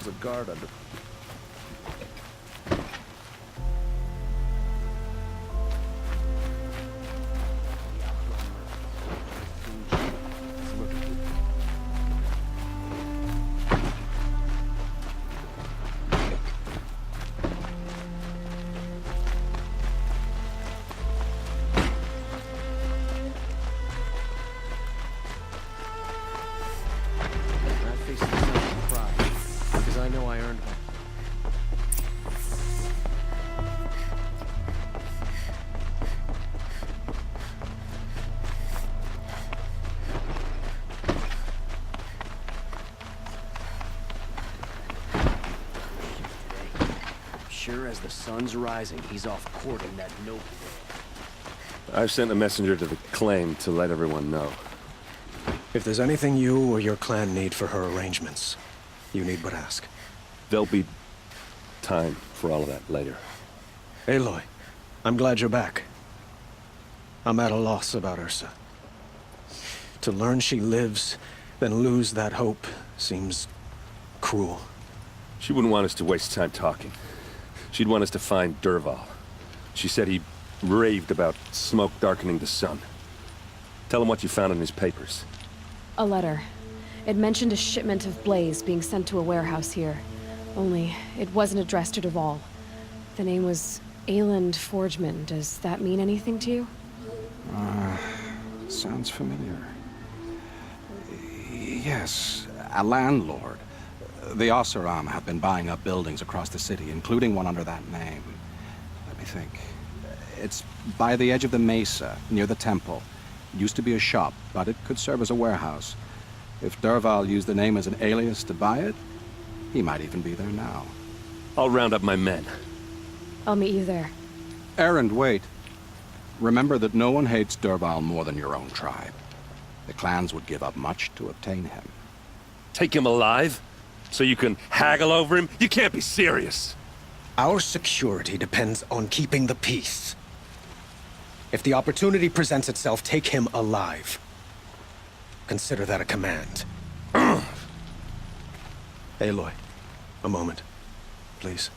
a guard under... I know I earned one. Sure as the sun's rising, he's off courting that noble girl. I've sent a messenger to the claim to let everyone know. If there's anything you or your clan need for her arrangements, you need but ask. There'll be time for all of that later. Aloy, I'm glad you're back. I'm at a loss about Ursa. To learn she lives, then lose that hope, seems cruel. She wouldn't want us to waste time talking. She'd want us to find Dervahl. She said he raved about smoke darkening the sun. Tell him what you found in his papers. A letter. It mentioned a shipment of blaze being sent to a warehouse here. Only, it wasn't addressed to Dervahl. The name was Ayland Forgeman. Does that mean anything to you? Sounds familiar. Yes, a landlord. The Oseram have been buying up buildings across the city, including one under that name. Let me think. It's by the edge of the mesa, near the temple. It used to be a shop, but it could serve as a warehouse. If Dervahl used the name as an alias to buy it, he might even be there now. I'll round up my men. I'll meet you there. Erend, wait. Remember that no one hates Dervahl more than your own tribe. The clans would give up much to obtain him. Take him alive? So you can haggle over him? You can't be serious. Our security depends on keeping the peace. If the opportunity presents itself, take him alive. Consider that a command. Aloy, a moment, please.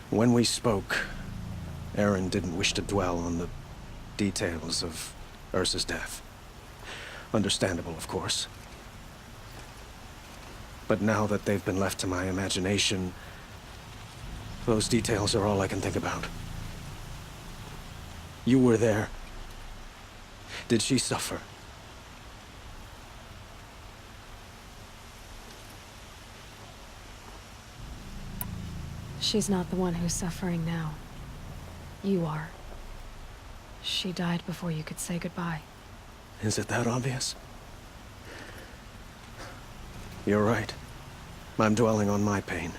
When we spoke, Erend didn't wish to dwell on the details of Ursa's death. Understandable, of course. But now that they've been left to my imagination, those details are all I can think about. You were there. Did she suffer? She's not the one who's suffering now. You are. She died before you could say goodbye. Is it that obvious? You're right. I'm dwelling on my pain,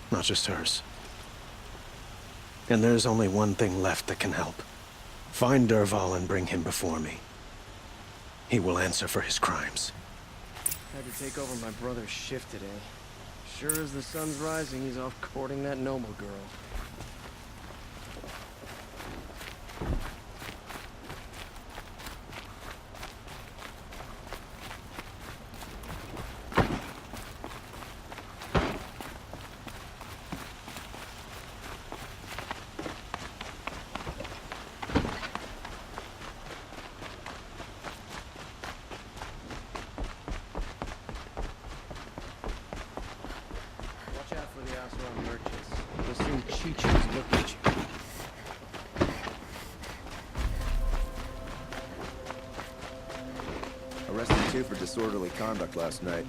not just hers. And there's only one thing left that can help. Find Dervahl and bring him before me. He will answer for his crimes. Had to take over my brother's shift today. Sure as the sun's rising, he's off courting that noble girl. Watch out for the Oseram merchants. They'll soon Cheeches look at you. Arrested two for disorderly conduct last night.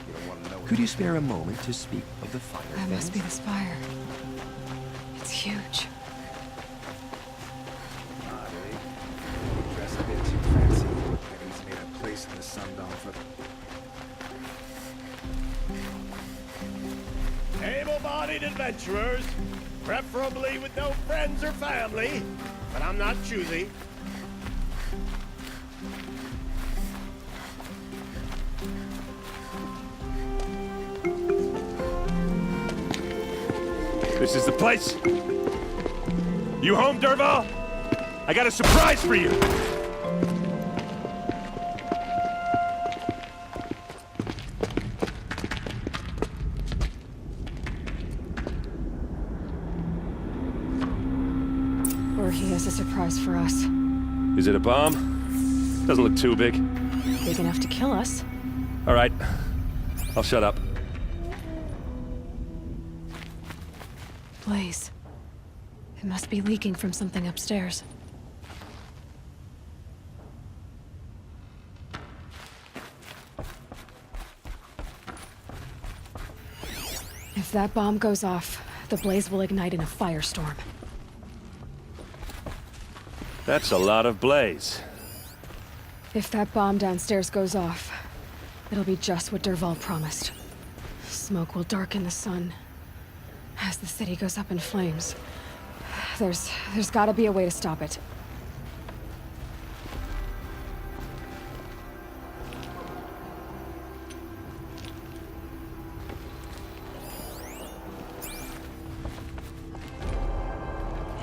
You don't want to know. Could you spare a moment to speak of the fire? That must be the spire. It's huge. Odd, eh? Dress a bit too fancy. Maybe he's made a place in the Sundom for the... Able-bodied adventurers, preferably with no friends or family, but I'm not choosy. This is the place. You home, Dervahl? I got a surprise for you. Is it a bomb? Doesn't look too big. Big enough to kill us. All right. I'll shut up. Blaze. It must be leaking from something upstairs. If that bomb goes off, the blaze will ignite in a firestorm. That's a lot of blaze. If that bomb downstairs goes off, it'll be just what Dervahl promised. Smoke will darken the sun as the city goes up in flames. There's gotta be a way to stop it.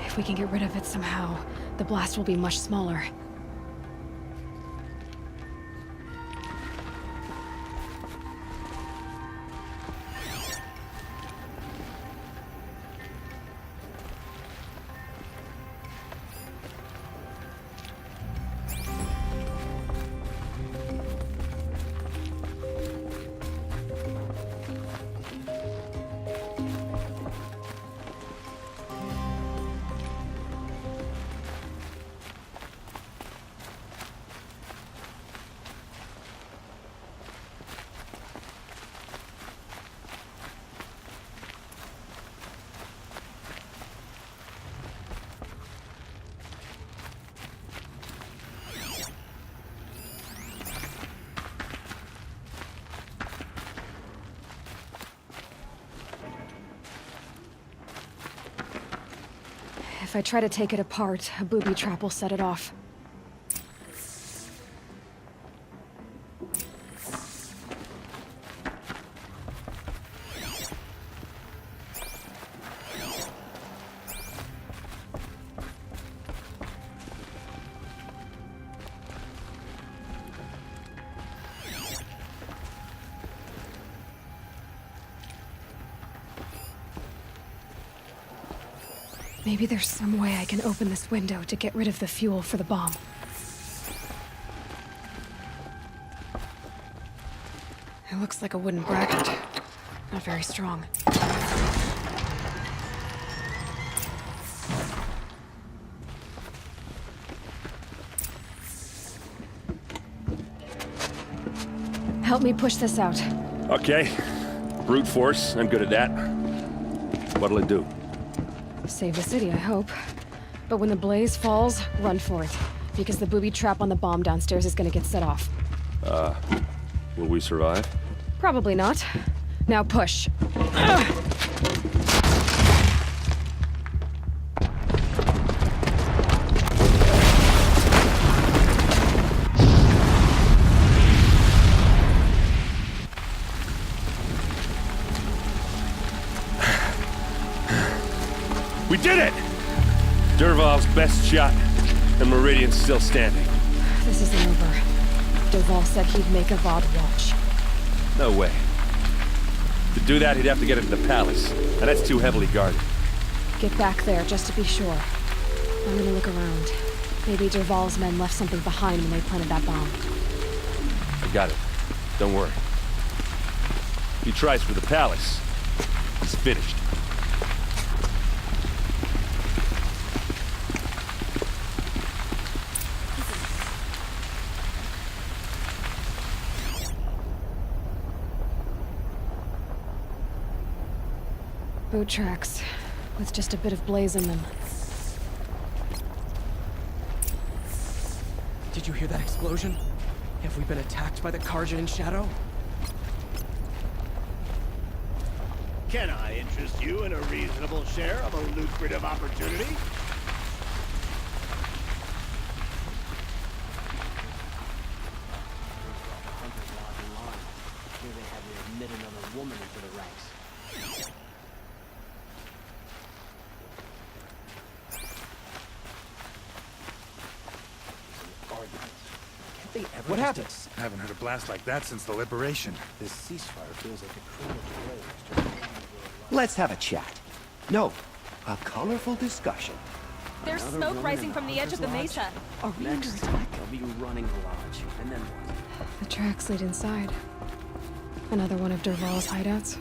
If we can get rid of it somehow, the blast will be much smaller. If I try to take it apart, a booby trap will set it off. Maybe there's some way I can open this window to get rid of the fuel for the bomb. It looks like a wooden bracket. Not very strong. Help me push this out. Okay. Brute force, I'm good at that. What'll it do? Save the city, I hope. But when the blaze falls, run for it. Because the booby trap on the bomb downstairs is gonna get set off. Will we survive? Probably not. Now push. We did it! Dervahl's best shot, and Meridian's still standing. This isn't over. Dervahl said he'd make a VOD watch. No way. To do that, he'd have to get into the palace, and that's too heavily guarded. Get back there, just to be sure. I'm gonna look around. Maybe Dervahl's men left something behind when they planted that bomb. I got it. Don't worry. He tries for the palace. He's finished. Boot tracks, with just a bit of blaze in them. Did you hear that explosion? Have we been attacked by the Kharja in shadow? Can I interest you in a reasonable share of a lucrative opportunity? Here they have you admit another woman into the ranks. What happened? I haven't heard a blast like that since the liberation. This ceasefire feels like a criminal blaze. Let's have a chat. No, a colorful discussion. There's Another smoke woman rising in from the edge of the Hunter's mesa. Are we under Next, attack? they'll be running the lodge. And then what? The tracks lead inside. Another one of Derval's hideouts?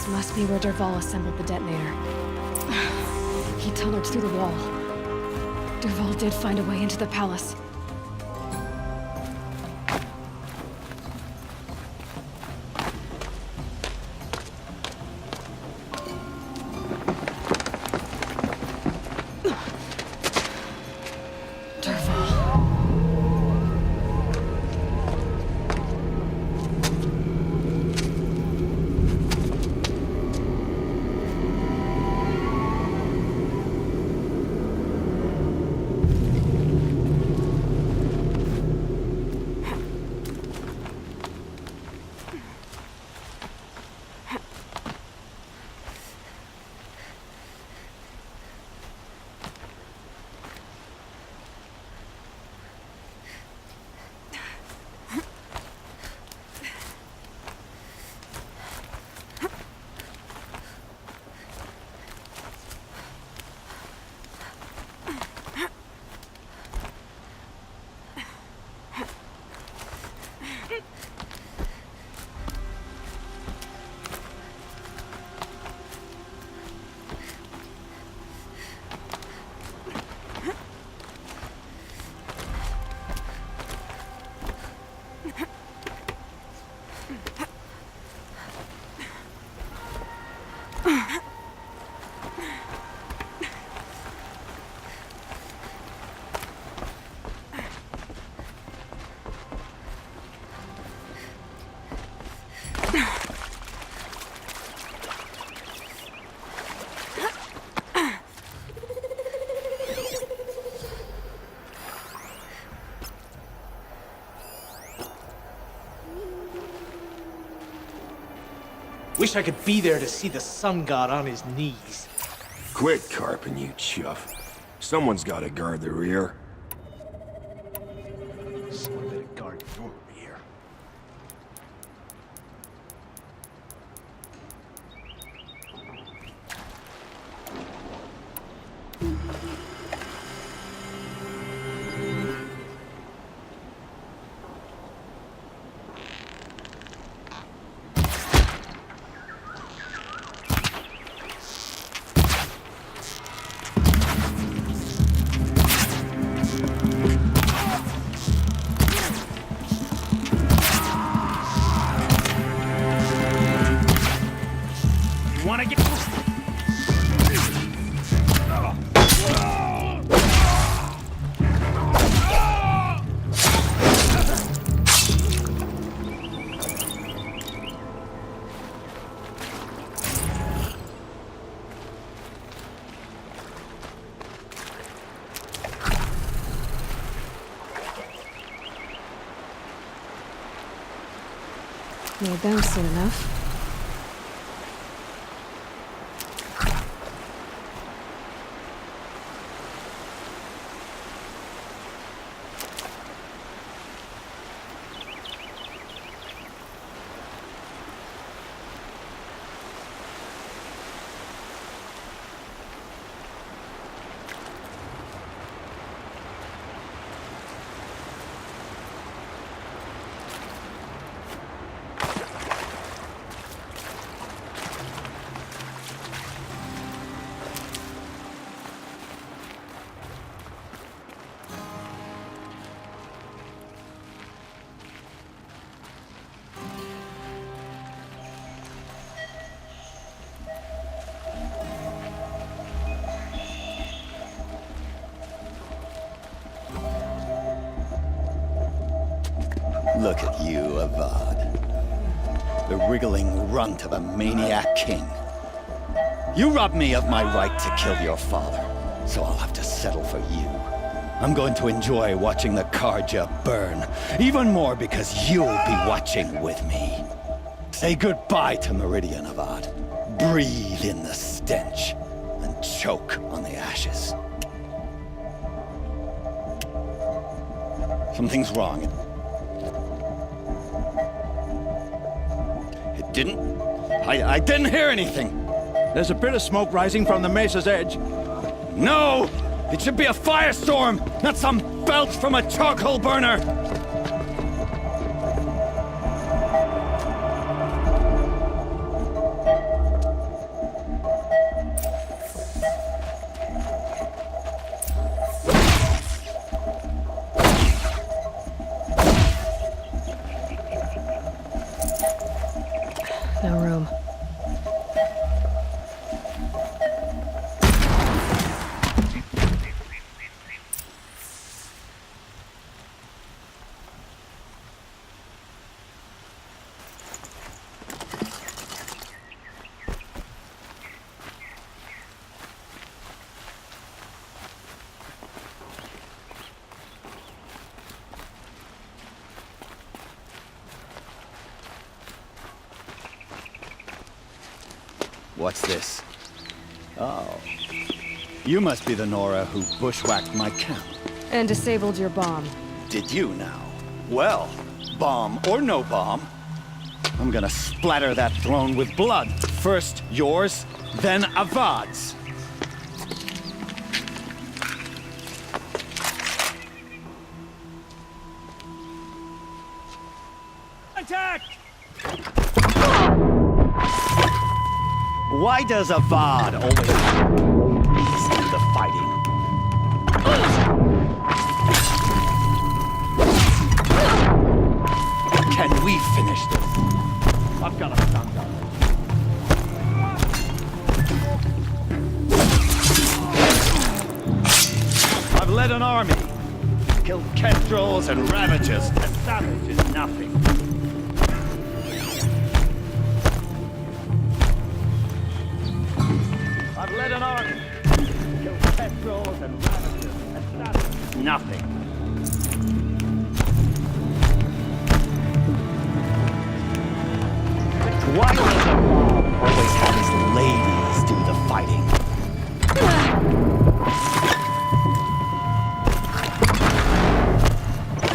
Must be where Derval assembled the detonator. He tunneled through the wall. Derval did find a way into the palace. Wish I could be there to see the sun god on his knees. Quit carping, you chuff. Someone's gotta guard the rear. Someone better guard your rear. Made them soon enough. Look at you, Avad. The wriggling runt of a maniac king. You robbed me of my right to kill your father, so I'll have to settle for you. I'm going to enjoy watching the Karja burn, even more because you'll be watching with me. Say goodbye to Meridian, Avad. Breathe in the stench, and choke on the ashes. Something's wrong. It didn't... I didn't hear anything. There's a bit of smoke rising from the mesa's edge. No! It should be a firestorm, not some belch from a charcoal burner! No room. What's this? Oh. You must be the Nora who bushwhacked my camp. And disabled your bomb. Did you now? Well, bomb or no bomb, I'm gonna splatter that throne with blood. First yours, then Avad's. Attack! Why does Avad always see the fighting? Can we finish this? I've got a stand up. I've led an army. Killed kestrels and ravagers. A savage is nothing. I've led an army. Killed kestrels and ravagers. A savage is nothing. Why does the mob always have his ladies do the fighting?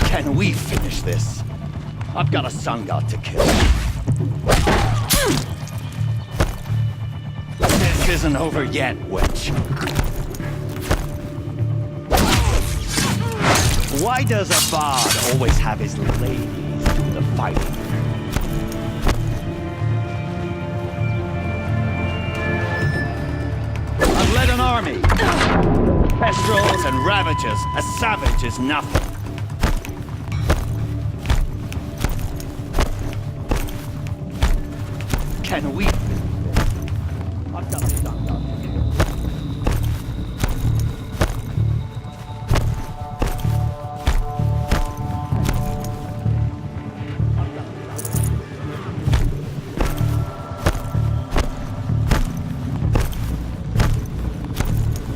Can we finish this? I've got a sun god to kill. This isn't over yet, witch. Why does Avad always have his ladies do the fighting? I've led an army. Kestrels and ravagers. A savage is nothing. Can we? I've got a sun god.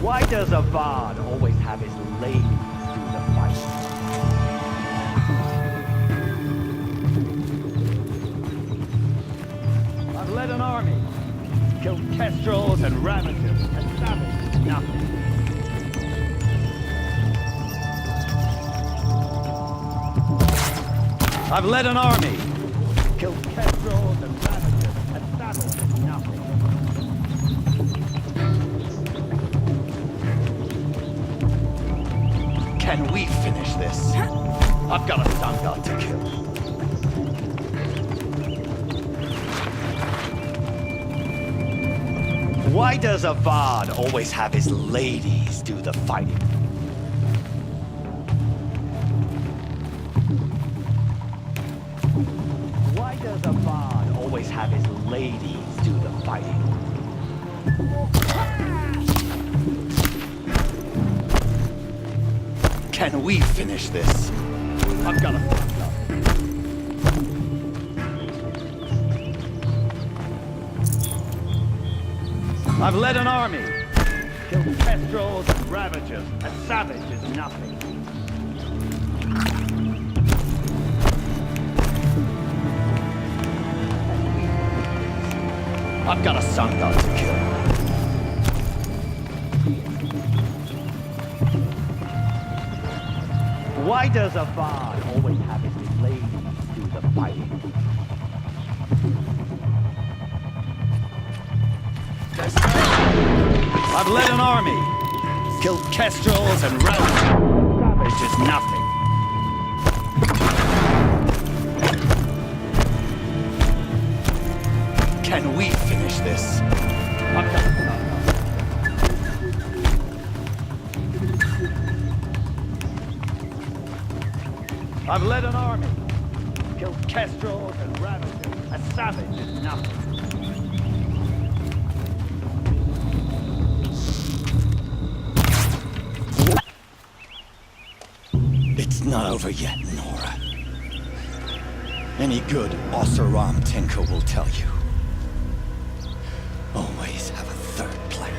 Why does Avad always have his ladies do the fighting? I've led an army. Killed kestrels and ravagers. A savage is nothing. I've led an army. Killed kestrels and ravagers. A savage is nothing. Can we finish this? I've got a sun god to kill. Why does Avad always have his ladies do the fighting? Why does Avad always have his ladies do the fighting? Can we finish this? I've got a sun god. I've led an army. Killed kestrels and ravagers. A savage is nothing. I've got a sun god to kill. Why does a bard always have his blade do the fighting? I've led an army. Killed kestrels and ravagers. Savage is nothing. Can we finish this? I've got a sun god. I've led an army. Killed kestrels and ravagers. A savage is nothing. It's not over yet, Nora. Any good Oseram tinker will tell you. Always have a third plan.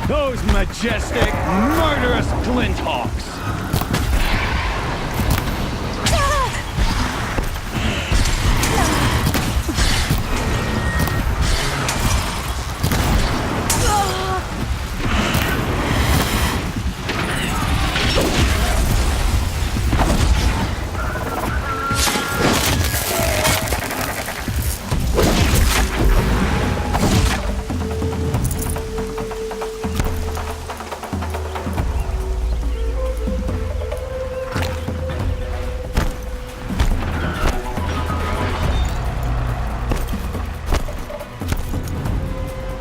Those majestic, murderous glinthawks!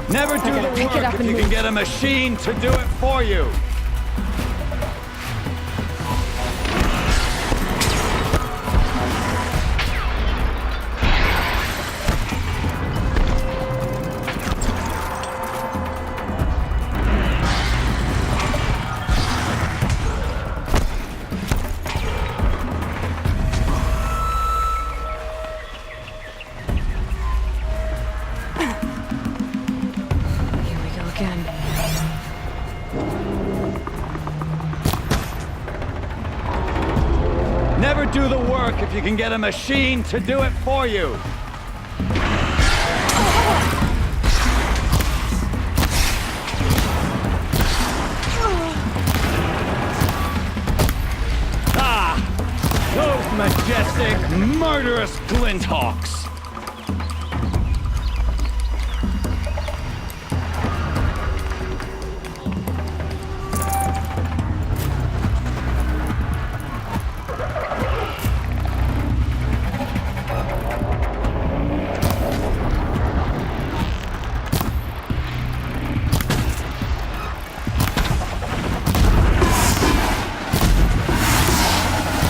Never do the pick it work up if and you can move. get a machine to do it for you. Here we go again. Never do the work if you can get a machine to do it for you. Ah! Those majestic, murderous glinthawks!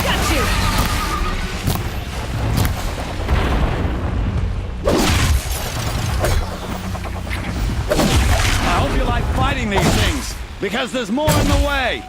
Got you! I hope you like fighting these things, because there's more in the way!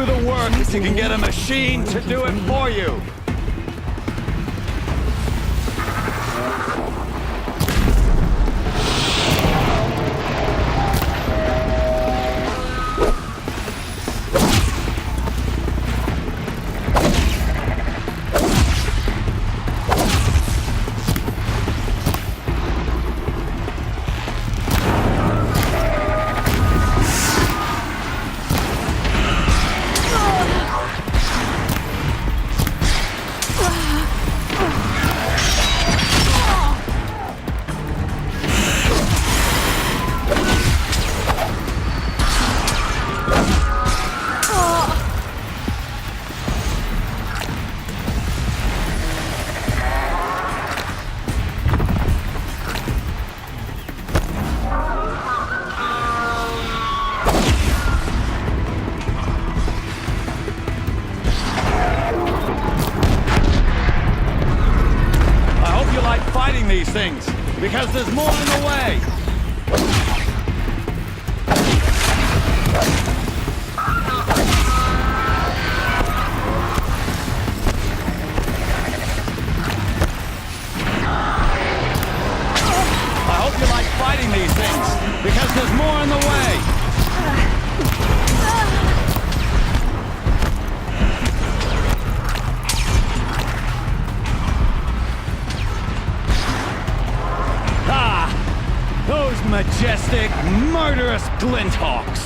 the work if you can get a machine to do it for you. These things, because there's more in the way. I hope you like fighting these things, because there's more in the way. Those majestic, murderous glinthawks!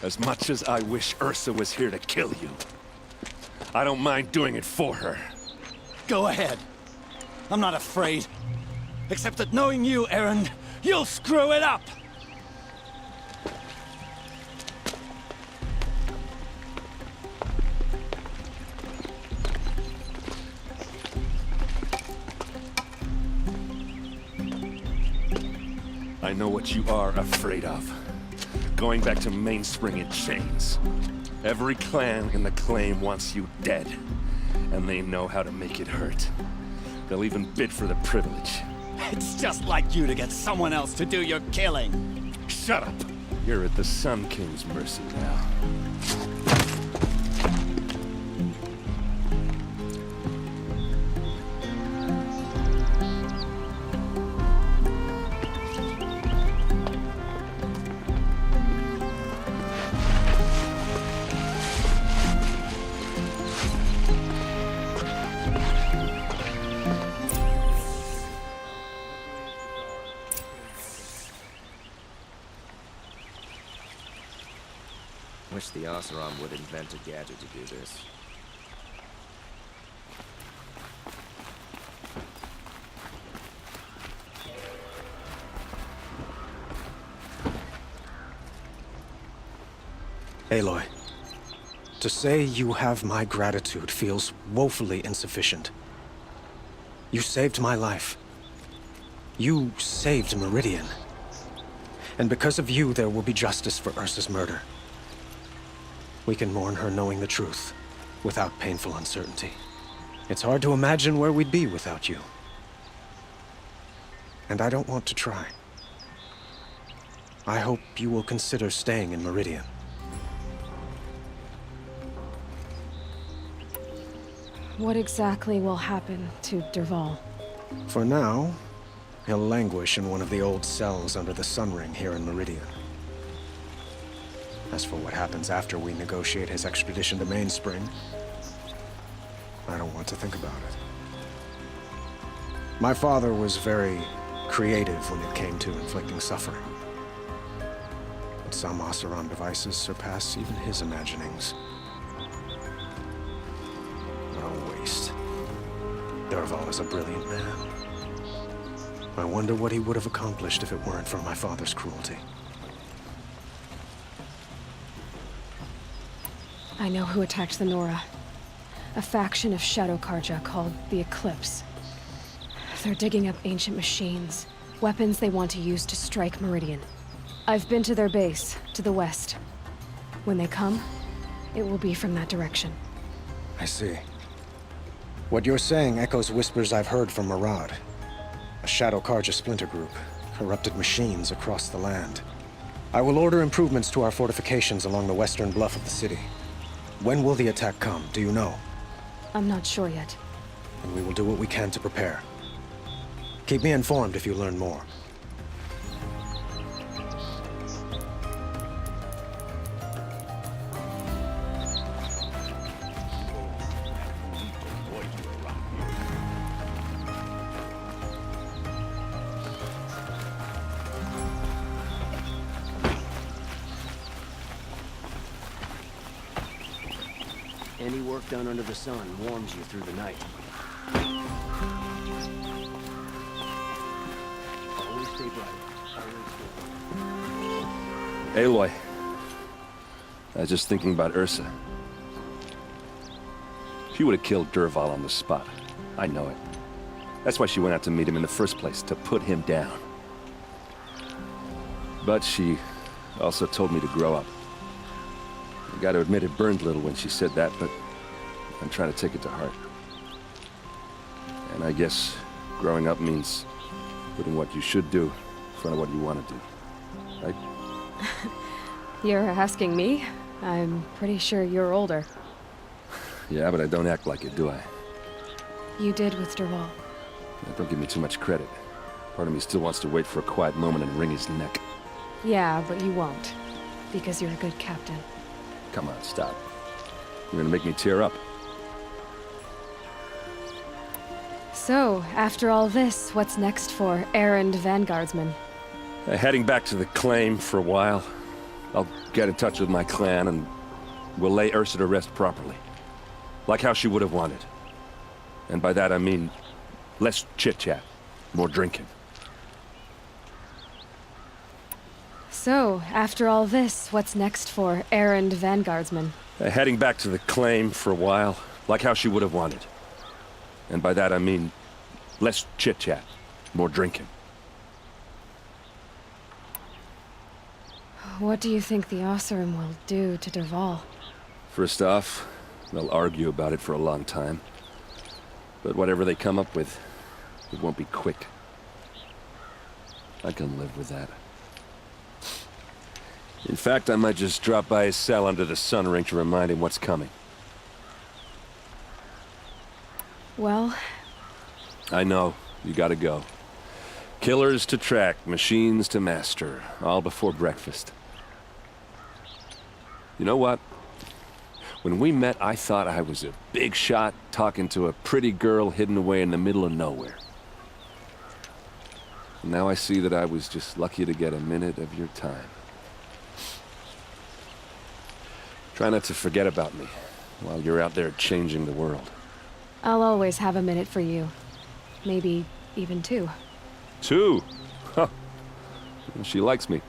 As much as I wish Ursa was here to kill you, I don't mind doing it for her. Go ahead. I'm not afraid. Except that knowing you, Aaron, you'll screw it up! I know what you are afraid of. Going back to Mainspring in chains. Every clan in the claim wants you dead. And they know how to make it hurt. They'll even bid for the privilege. It's just like you to get someone else to do your killing. Shut up! You're at the Sun King's mercy now. Wish the Oseram would invent a gadget to do this. Aloy, to say you have my gratitude feels woefully insufficient. You saved my life. You saved Meridian. And because of you, there will be justice for Ursa's murder. We can mourn her knowing the truth, without painful uncertainty. It's hard to imagine where we'd be without you. And I don't want to try. I hope you will consider staying in Meridian. What exactly will happen to Dervahl? For now, he'll languish in one of the old cells under the Sun Ring here in Meridian. As for what happens after we negotiate his extradition to Mainspring, I don't want to think about it. My father was very creative when it came to inflicting suffering. But some Oseram devices surpass even his imaginings. What a waste. Dervahl is a brilliant man. I wonder what he would have accomplished if it weren't for my father's cruelty. I know who attacked the Nora. A faction of Shadow Karja called the Eclipse. They're digging up ancient machines, weapons they want to use to strike Meridian. I've been to their base, to the west. When they come, it will be from that direction. I see. What you're saying echoes whispers I've heard from Murad. A Shadow Karja splinter group, corrupted machines across the land. I will order improvements to our fortifications along the western bluff of the city. When will the attack come, do you know? I'm not sure yet. And we will do what we can to prepare. Keep me informed if you learn more. Any work done under the sun warms you through the night. Always stay bright. Aloy. I was just thinking about Ursa. She would have killed Dervahl on the spot. I know it. That's why she went out to meet him in the first place, to put him down. But she also told me to grow up. I gotta admit it burned a little when she said that, but I'm trying to take it to heart. And I guess growing up means putting what you should do in front of what you want to do, right? You're asking me? I'm pretty sure you're older. Yeah, but I don't act like it, do I? You did with Dervahl. Yeah, don't give me too much credit. Part of me still wants to wait for a quiet moment and wring his neck. Yeah, but you won't. Because you're a good captain. Come on, stop. You're gonna make me tear up. So, after all this, what's next for errand vanguardsman? Heading back to the claim for a while. I'll get in touch with my clan and we'll lay Ursa to rest properly. Like how she would have wanted. And by that I mean less chit-chat, more drinking. So, after all this, what's next for errand vanguardsman? Heading back to the claim for a while, like how she would have wanted. And by that I mean less chit-chat, more drinking. What do you think the Oseram will do to Dervahl? First off, they'll argue about it for a long time. But whatever they come up with, it won't be quick. I can live with that. In fact, I might just drop by his cell under the Sun Ring to remind him what's coming. Well... I know. You gotta go. Killers to track, machines to master, all before breakfast. You know what? When we met, I thought I was a big shot talking to a pretty girl hidden away in the middle of nowhere. And now I see that I was just lucky to get a minute of your time. Try not to forget about me while you're out there changing the world. I'll always have a minute for you. Maybe even two. 2? Huh. She likes me.